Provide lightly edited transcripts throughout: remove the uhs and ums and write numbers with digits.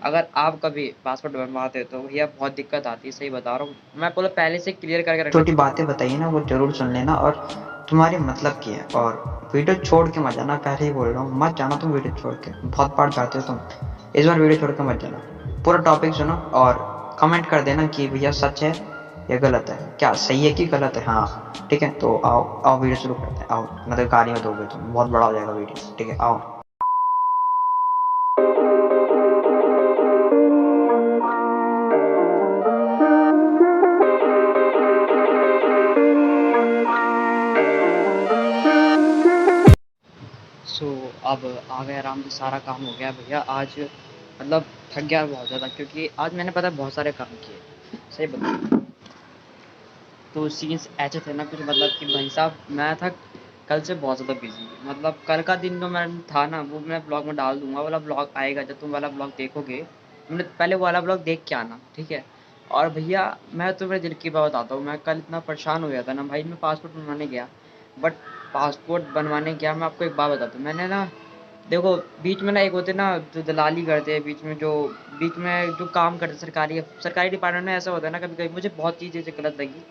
अगर आप कभी पासपोर्ट बनवाते हो तो भैया बहुत दिक्कत आती है, सही बता रहा हूँ मैं, बोला पहले से क्लियर करके रखना। छोटी बातें बताइए ना, वो ज़रूर सुन लेना और तुम्हारे मतलब की है। और वीडियो छोड़ के मत जाना, पहले ही बोल रहा हूँ, मत जाना तुम वीडियो छोड़ के, बहुत बार जाते हो तुम। इस बार वीडियो छोड़ के मत जाना, पूरा टॉपिक सुनो और कमेंट कर देना कि भैया सच है या गलत है, क्या सही है कि गलत है। हाँ ठीक है, तो आओ आओ वीडियो शुरू करते हैं, आओ, मतलब गाली में दोगे तुम, बहुत बड़ा हो जाएगा वीडियो, ठीक है आओ। सो अब आ गए, आराम से सारा काम हो गया भैया आज। मतलब थक गया बहुत ज़्यादा, क्योंकि आज मैंने पता है बहुत सारे काम किए, सही बता। तो सीन्स ऐसे थे ना कुछ, मतलब कि भाई साहब मैं था कल से बहुत ज़्यादा बिजी। मतलब कल का दिन जो मैं था ना, वो मैं ब्लॉग में डाल दूंगा, वाला ब्लॉग आएगा जब तुम वाला ब्लॉग देखोगे। तुमने पहले वो वाला ब्लॉग देख के आना, ठीक है। और भैया मैं तुम्हें दिल की बात बताता हूँ, मैं कल इतना परेशान हो गया था ना भाई, मैं पासपोर्ट बनवाने गया। बट पासपोर्ट बनवाने गया, मैं आपको एक बात बताता हूँ, मैंने ना देखो बीच में ना एक होते ना जो दलाली करते हैं, बीच में जो काम करते हैं सरकारी सरकारी डिपार्टमेंट में, ऐसा होता है ना कभी कभी, मुझे बहुत चीज़ें गलत लगी।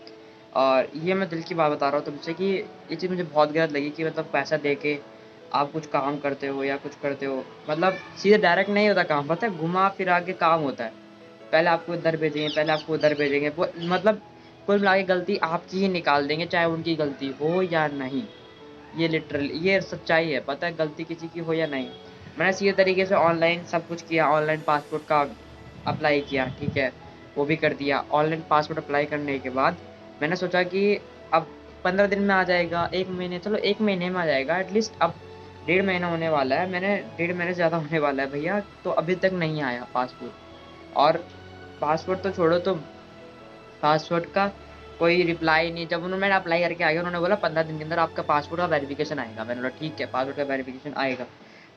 और ये मैं दिल की बात बता रहा हूँ तुमसे कि ये चीज़ मुझे बहुत गलत लगी कि मतलब पैसा दे के आप कुछ काम करते हो या कुछ करते हो, मतलब सीधे डायरेक्ट नहीं होता काम, पता है घुमा फिरा के काम होता है। पहले आपको इधर भेजेंगे, पहले आपको उधर भेजेंगे, वो मतलब कुल मिला के गलती आपकी ही निकाल देंगे, चाहे उनकी गलती हो या नहीं। ये लिटरली ये सच्चाई है, पता है गलती किसी की हो या नहीं। मैंने सीधे तरीके से ऑनलाइन सब कुछ किया, ऑनलाइन पासपोर्ट का अप्लाई किया, ठीक है, वो भी कर दिया। ऑनलाइन पासपोर्ट अप्लाई करने के बाद मैंने सोचा कि अब 15 दिन में आ जाएगा, 1 महीने, चलो 1 महीने में आ जाएगा एटलीस्ट। अब 1.5 महीना होने वाला है, मैंने 1.5 महीने से ज़्यादा होने वाला है भैया, तो अभी तक नहीं आया पासपोर्ट। और पासपोर्ट तो छोड़ो, तो पासपोर्ट का कोई रिप्लाई नहीं। जब उन्होंने मैंने अप्लाई करके आ गया, उन्होंने बोला 15 दिन के अंदर आपका पासपोर्ट का वेरिफिकेशन आएगा। मैंने बोला ठीक है, पासपोर्ट का वेरिफिकेशन आएगा।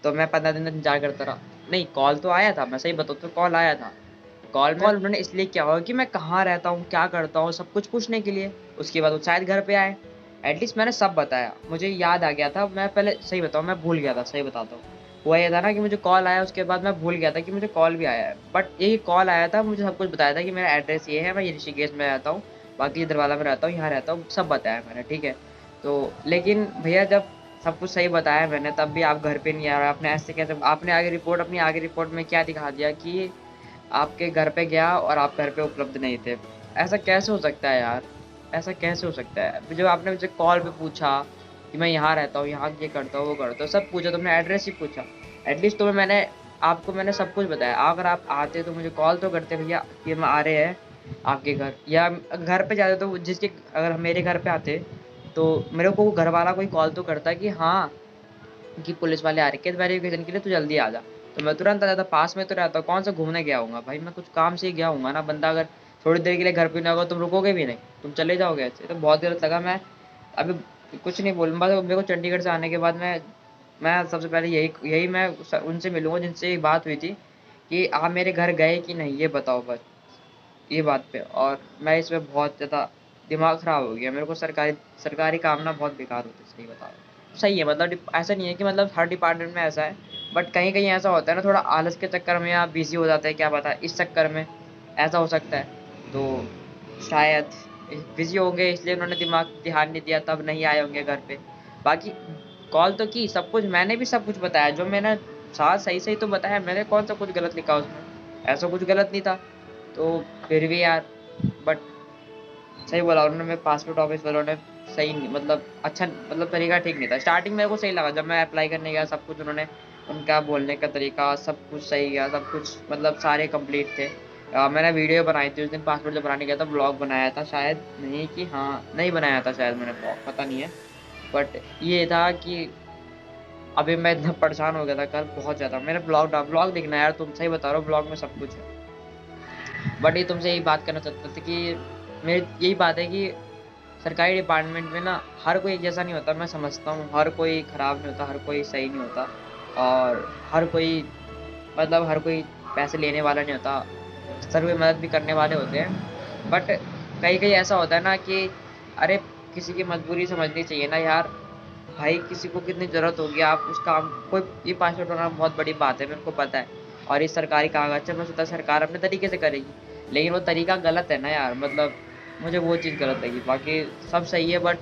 तो मैं 15 दिन तक इंतजार करता रहा। नहीं, कॉल तो आया था, मैं सही बताऊँ तो कॉल आया था। कॉल उन्होंने इसलिए किया होगा कि मैं कहाँ रहता हूँ, क्या करता हूँ, सब कुछ पूछने के लिए। उसके बाद वो शायद घर पे आए। एटलीस्ट मैंने सब बताया, मुझे याद आ गया था। मैं पहले सही बताऊँ, मैं भूल गया था, सही बताता हूँ। हुआ ये था ना कि मुझे कॉल आया, उसके बाद मैं भूल गया था कि मुझे कॉल भी आया है। बट यही कॉल आया था, मुझे सब कुछ बताया था कि मेरा एड्रेस ये है, मैं ये ऋषिकेश में रहता हूँ, बाकी दरवाला में रहता हूँ, यहाँ रहता हूँ, सब बताया मैंने, ठीक है। तो लेकिन भैया जब सब कुछ सही बताया मैंने, तब भी आप घर पे नहीं आ रहे। आपने ऐसे कैसे, आपने आगे रिपोर्ट, अपनी आगे रिपोर्ट में क्या दिखा दिया कि आपके घर पे गया और आप घर पे उपलब्ध नहीं थे। ऐसा कैसे हो सकता है यार, ऐसा कैसे हो सकता है। जो आपने मुझे कॉल पे पूछा कि मैं यहाँ रहता हूँ, यहाँ ये करता हूँ, वो करता हूँ, सब पूछा, तुमने एड्रेस ही पूछा। एटलीस्ट तुम्हें मैंने आपको मैंने सब कुछ बताया। अगर आप आते तो मुझे कॉल तो करते भैया कि हम आ रहे हैं आपके घर, या घर पे जाते तो जिसके, अगर मेरे घर पे आते तो मेरे को घर वाला कोई कॉल तो करता कि हाँ कि पुलिस वाले आ रखे हैं वेरिफिकेशन के लिए, तू जल्दी आ जा। तो मैं तुरंत आ जाता, पास में तो रहता हूँ, कौन सा घूमने गया हूँगा भाई, मैं कुछ काम से ही गया हूँगा ना। बंदा अगर थोड़ी देर के लिए घर पे नहीं होगा, तुम रुकोगे भी नहीं, तुम चले जाओगे ऐसे, तो बहुत गलत लगा। मैं अभी कुछ नहीं बोलूँगा, तो मेरे को चंडीगढ़ से आने के बाद मैं सबसे पहले यही यही मैं उनसे मिलूंगा जिनसे ये बात हुई थी कि आप मेरे घर गए कि नहीं, ये बताओ बस, ये बात पे। और मैं इसमें बहुत ज़्यादा दिमाग ख़राब हो गया, मेरे को सरकारी सरकारी काम ना बहुत बेकार होते हैं, सही बताओ। सही है, मतलब ऐसा नहीं है कि मतलब हर डिपार्टमेंट में ऐसा है, बट कहीं कहीं ऐसा होता है ना, थोड़ा आलस के चक्कर में या बिजी हो जाता है, क्या पता इस चक्कर में ऐसा हो सकता है। तो शायद बिजी हो गए इसलिए उन्होंने ध्यान नहीं दिया, तब नहीं आए होंगे घर पे। बाकी कॉल तो की, सब कुछ मैंने भी सब कुछ बताया, जो मैंने साथ सही सही तो बताया मैंने, कौन सा कुछ गलत लिखा उसमें, ऐसा कुछ गलत नहीं था। तो फिर भी यार, बट सही बोला उन्होंने, मेरे पासपोर्ट ऑफिस वालों ने सही नहीं, मतलब अच्छा, मतलब तरीका ठीक नहीं था। स्टार्टिंग मेरे को सही लगा, जब मैं अप्लाई करने गया सब कुछ उन्होंने, उनका बोलने का तरीका सब कुछ सही गया, सब कुछ मतलब सारे कंप्लीट थे। मैंने वीडियो बनाई थी उस दिन, पासपोर्ट जब बनाने गया था, ब्लॉग बनाया था शायद, नहीं कि हाँ नहीं बनाया था शायद मैंने ब्लॉग, पता नहीं है। बट ये था कि अभी मैं इतना परेशान हो गया था कल बहुत ज़्यादा। मैंने ब्लॉग देखना है यार, तुम सही बता रहे हो, ब्लॉग में सब कुछ है। बट ये तुमसे यही बात करना चाहता था कि मेरी यही बात है कि सरकारी डिपार्टमेंट में ना हर कोई एक जैसा नहीं होता। मैं समझता हूँ हर कोई ख़राब नहीं होता, हर कोई सही नहीं होता, और हर कोई, मतलब हर कोई पैसे लेने वाला नहीं होता, सर मदद भी करने वाले होते हैं। बट कहीं कहीं ऐसा होता है ना कि अरे किसी की मजबूरी समझनी चाहिए ना यार। भाई किसी को कितनी ज़रूरत होगी, आप उस काम कोई, ये पासपोर्ट होना बहुत बड़ी बात है, मेरे को पता है। और इस सरकारी कागज से मैं सोचा सरकार अपने तरीके से करेगी, लेकिन वो तरीका गलत है ना यार। मतलब मुझे वो चीज़ गलत लगी, बाकी सब सही है, बट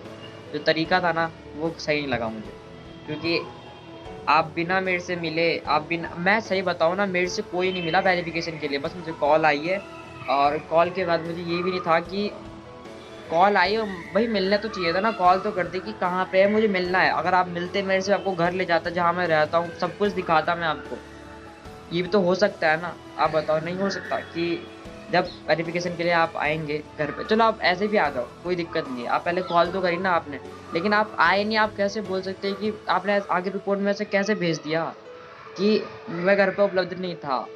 जो तरीका था ना वो सही नहीं लगा मुझे। क्योंकि आप बिना मेरे से मिले, आप बिना, मैं सही बताऊँ ना, मेरे से कोई नहीं मिला वेरिफिकेशन के लिए, बस मुझे कॉल आई है। और कॉल के बाद मुझे ये भी नहीं था कि कॉल आई और भाई मिलने तो चाहिए था ना, कॉल तो करते कि कहाँ पे है, मुझे मिलना है। अगर आप मिलते मेरे से, आपको घर ले जाता जहाँ मैं रहता हूँ, सब कुछ दिखाता मैं आपको। ये भी तो हो सकता है ना। आप बताओ, नहीं हो सकता कि जब वेरिफिकेशन के लिए आप आएंगे घर पे, चलो आप ऐसे भी आ जाओ, कोई दिक्कत नहीं है, आप पहले कॉल तो करी ना आपने, लेकिन आप आए नहीं। आप कैसे बोल सकते हैं कि आपने आगे रिपोर्ट में से कैसे भेज दिया कि मैं घर पे उपलब्ध नहीं था?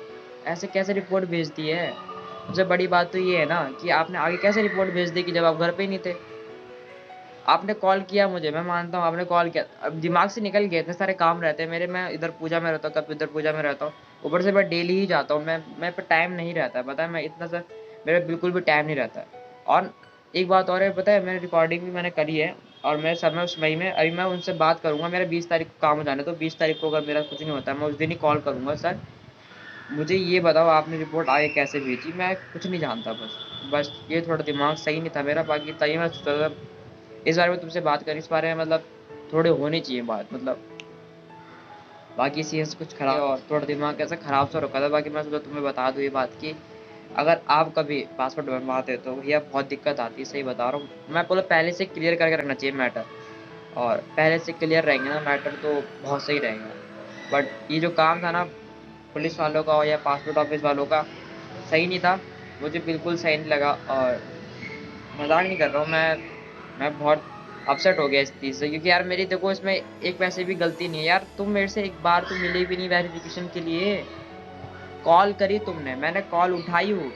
ऐसे कैसे रिपोर्ट भेज दी है? सबसे बड़ी बात तो ये है ना कि आपने आगे कैसे रिपोर्ट भेज दी कि जब आप घर पे ही नहीं थे। आपने कॉल किया मुझे, मैं मानता हूँ आपने कॉल किया, अब दिमाग से निकल गया, इतने सारे काम रहते हैं मेरे, मैं इधर पूजा में रहता हूँ, कभी इधर पूजा में रहता हूँ, ऊपर से मैं डेली ही जाता हूँ, मैं पे टाइम नहीं रहता है, पता है, मैं इतना सा मेरे बिल्कुल भी टाइम नहीं रहता है। और एक बात और है, पता है, मैंने रिकॉर्डिंग भी मैंने करी है, और मैं समय उस मई में, अभी मैं उनसे बात करूंगा, मेरा 20 तारीख को काम हो जाने, तो 20 तारीख को अगर मेरा कुछ नहीं होता है, मैं उस दिन ही कॉल करूंगा, सर मुझे ये बताओ आपने रिपोर्ट आगे कैसे भेजी, मैं कुछ नहीं जानता, बस बस ये थोड़ा दिमाग सही नहीं था मेरा, बाकी तभी मैं सोचा था इस बारे में तुमसे बात करें, इस बारे में मतलब थोड़े होनी चाहिए बात, मतलब बाकी सीएस कुछ खराब और थोड़ा दिमाग कैसा खराब सा रखा था, बाकी मैं सोचा तुम्हें बता दूं ये बात कि अगर आप कभी पासपोर्ट बनवाते हो तो भैया बहुत दिक्कत आती है, सही बता रहा हूँ मैं, बोला पहले से क्लियर करके रखना चाहिए मैटर, और पहले से क्लियर रहेंगे ना मैटर तो बहुत सही रहेगा। बट ये जो काम था ना पुलिस वालों का या पासपोर्ट ऑफिस वालों का, सही नहीं था, मुझे बिल्कुल सही नहीं लगा। और मजाक नहीं कर रहा हूँ मैं बहुत अपसेट हो गया इस चीज़ से, क्योंकि यार मेरी देखो इसमें एक पैसे भी गलती नहीं है यार, तुम मेरे से एक बार तो मिले भी नहीं वेरिफिकेशन के लिए। कॉल करी तुमने, मैंने कॉल उठाई हूँ,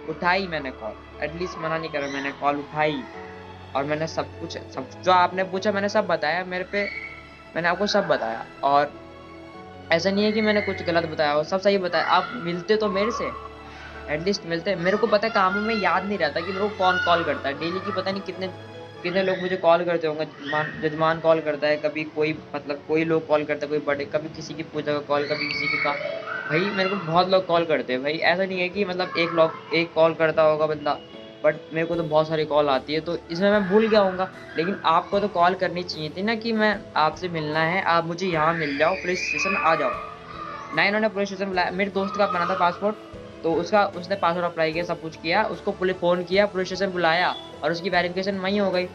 उठाई मैंने कॉल, एटलीस्ट मना नहीं करा, मैंने कॉल उठाई, और मैंने सब कुछ, सब जो आपने पूछा मैंने सब बताया मेरे पे, मैंने आपको सब बताया। और ऐसा नहीं है कि मैंने कुछ गलत बताया हो, सब सही बताया। आप मिलते तो मेरे से, एटलीस्ट मिलते। मेरे को पता है कामों में याद नहीं रहता कि मेरे को कौन कॉल करता है डेली की, पता नहीं कितने कितने लोग मुझे कॉल करते होंगे, जजमान कॉल करता है, कभी कोई मतलब कोई लोग कॉल करता है, कोई बड़े, कभी किसी की पूजा का कॉल, कभी किसी की का, भाई मेरे को बहुत लोग कॉल करते हैं भाई, ऐसा नहीं है कि मतलब एक कॉल करता होगा बंदा, बट मेरे को तो बहुत सारी कॉल आती है, तो इसमें मैं भूल गया हूँगा। लेकिन आपको तो कॉल करनी चाहिए थी ना कि मैं आपसे मिलना है, आप मुझे यहाँ मिल जाओ, पुलिस स्टेशन आ जाओ ना। इन्होंने पुलिस स्टेशन बुलाया, मेरे दोस्त का बना था पासपोर्ट, तो उसका उसने पासपोर्ट अप्लाई किया, सब कुछ किया, उसको पुलिस फ़ोन किया, पुलिस स्टेशन बुलाया, और उसकी वेरिफिकेशन वहीं हो गई।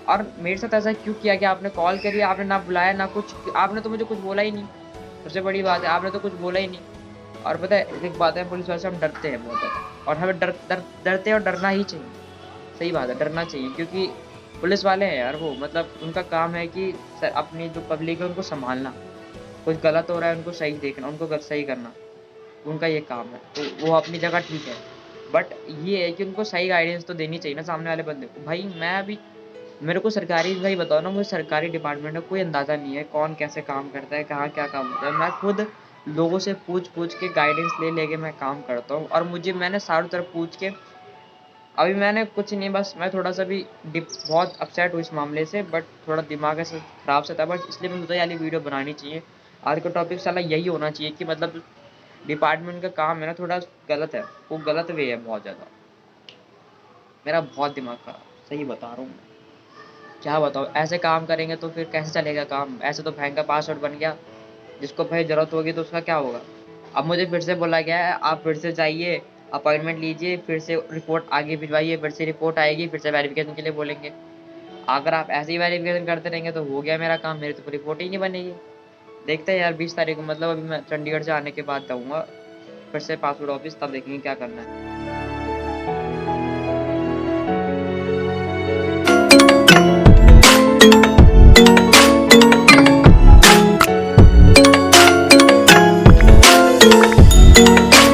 और मेरे साथ ऐसा क्यों किया कि आपने कॉल करी, आपने ना बुलाया ना कुछ, आपने तो मुझे कुछ बोला ही नहीं, सबसे बड़ी बात है आपने तो कुछ बोला ही नहीं। और पता है एक बात है, पुलिस वाले से हम डरते हैं बहुत ज़्यादा, और हमें डरते हैं, और डरना ही चाहिए, सही बात है, डरना चाहिए, क्योंकि पुलिस वाले हैं यार वो, मतलब उनका काम है कि अपनी जो पब्लिक है उनको संभालना, कुछ गलत हो रहा है उनको सही देखना, उनको सही करना, उनका ये काम है, तो वो अपनी जगह ठीक है। बट ये है कि उनको सही गाइडेंस तो देनी चाहिए ना सामने वाले बंदे को। भाई मैं अभी, मेरे को सरकारी, भाई बताओ ना, मुझे सरकारी डिपार्टमेंट का कोई अंदाज़ा नहीं है, कौन कैसे काम करता है, कहाँ क्या काम होता है, मैं खुद लोगों से पूछ पूछ के गाइडेंस ले लेके मैं काम करता हूँ, और मुझे मैंने चारों तरफ पूछ के, अभी मैंने कुछ नहीं, बस मैं थोड़ा सा भी बहुत अपसेट हूँ इस मामले से, बट थोड़ा दिमाग ऐसे खराब से था, बट इसलिए मैं सोचा यार ये वीडियो बनानी चाहिए। आज का टॉपिक साला यही होना चाहिए कि मतलब डिपार्टमेंट का काम है ना थोड़ा गलत है, वो गलत वे है बहुत ज़्यादा, मेरा बहुत दिमाग खराब, सही बता रहा हूँ मैं। क्या बताओ, ऐसे काम करेंगे तो फिर कैसे चलेगा काम? ऐसे तो बैंक का पासवर्ड बन गया, जिसको भाई ज़रूरत होगी तो उसका क्या होगा? अब मुझे फिर से बोला गया है आप फिर से जाइए, अपॉइंटमेंट लीजिए, फिर से रिपोर्ट आगे भिजवाइए, फिर से रिपोर्ट आएगी, फिर से वेरिफिकेशन के लिए बोलेंगे। अगर आप ऐसे ही वेरिफिकेशन करते रहेंगे तो हो गया मेरा काम, मेरी तो रिपोर्ट ही नहीं बनेगी। देखते हैं यार 20 तारीख को, मतलब अभी मैं चंडीगढ़ से आने के बाद जाऊँगा फिर से पासपोर्ट ऑफिस, तब देखेंगे क्या करना है।